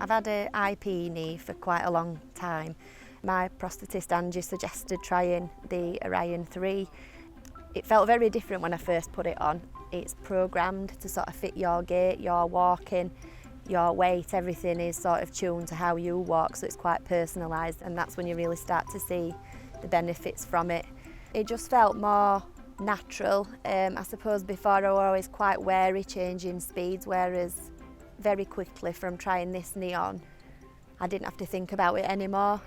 I've had an IP knee for quite a long time. My prosthetist Angie suggested trying the Orion3. It felt very different when I first put it on. It's programmed to sort of fit your gait, your walking, your weight, everything is sort of tuned to how you walk, so it's quite personalised, and that's when you really start to see the benefits from it. It just felt more natural. I suppose before I was always quite wary changing speeds, whereas very quickly from trying this knee on, I didn't have to think about it anymore.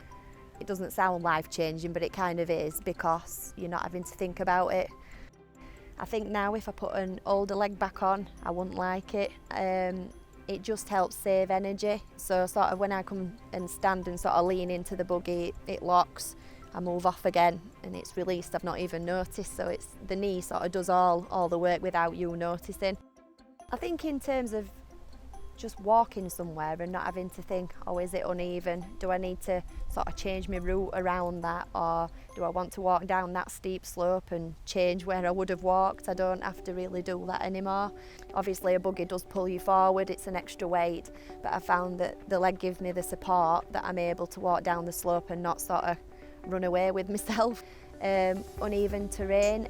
It doesn't sound life-changing, but it kind of is because you're not having to think about it. I think now if I put an older leg back on, I wouldn't like it. It just helps save energy. So sort of when I come and stand and sort of lean into the buggy, it locks, I move off again and it's released. I've not even noticed, so it's the knee sort of does all the work without you noticing. I think in terms of just walking somewhere and not having to think, oh, is it uneven? Do I need to sort of change my route around that, or do I want to walk down that steep slope and change where I would have walked? I don't have to really do that anymore. Obviously a buggy does pull you forward, it's an extra weight, but I found that the leg gives me the support that I'm able to walk down the slope and not sort of run away with myself. Uneven terrain,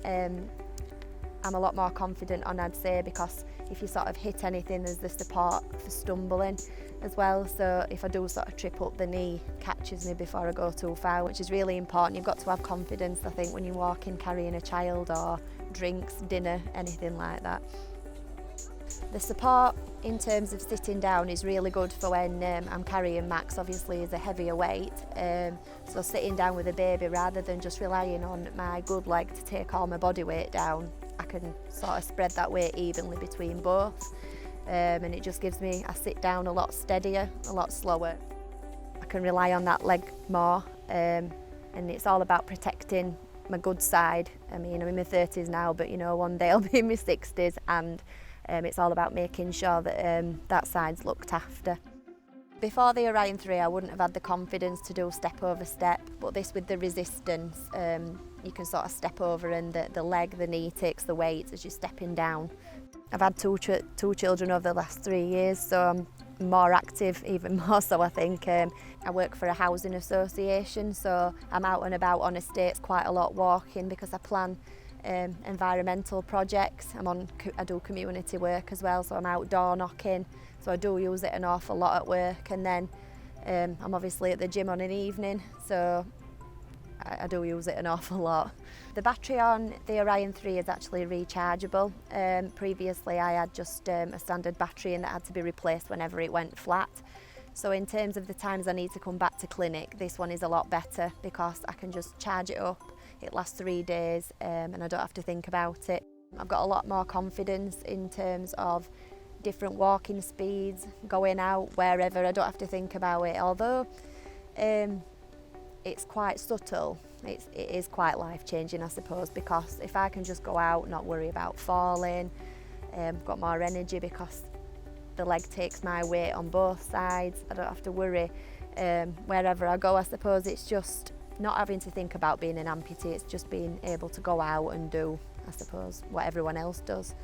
I'm a lot more confident on, I'd say, because if you sort of hit anything, there's the support for stumbling as well. So if I do sort of trip up, the knee catches me before I go too far, which is really important. You've got to have confidence, I think, when you're walking, carrying a child or drinks, dinner, anything like that. The support in terms of sitting down is really good for when I'm carrying Max, obviously is a heavier weight. So sitting down with a baby, rather than just relying on my good leg to take all my body weight down, I can sort of spread that weight evenly between both, and it just gives me, I sit down a lot steadier, a lot slower. I can rely on that leg more, and it's all about protecting my good side. I mean, I'm in my 30s now, but you know, one day I'll be in my 60s, and it's all about making sure that that side's looked after. Before the Orion3, I wouldn't have had the confidence to do step over step, but this with the resistance, you can sort of step over and the leg, the knee takes the weight as you're stepping down. I've had two children over the last 3 years, so I'm more active, even more so I think. I work for a housing association, so I'm out and about on estates quite a lot walking because I plan environmental projects. I do community work as well, so I'm outdoor knocking, so I do use it an awful lot at work, and then I'm obviously at the gym on an evening, so I do use it an awful lot. The battery on the Orion3 is actually rechargeable. Previously I had just a standard battery and that had to be replaced whenever it went flat. So in terms of the times I need to come back to clinic, this one is a lot better because I can just charge it up. It lasts 3 days and I don't have to think about it. I've got a lot more confidence in terms of different walking speeds, going out wherever, I don't have to think about it. Although it's quite subtle, it is quite life-changing, I suppose, because if I can just go out, not worry about falling, I've got more energy because the leg takes my weight on both sides. I don't have to worry wherever I go. I suppose it's just not having to think about being an amputee, it's just being able to go out and do, I suppose, what everyone else does.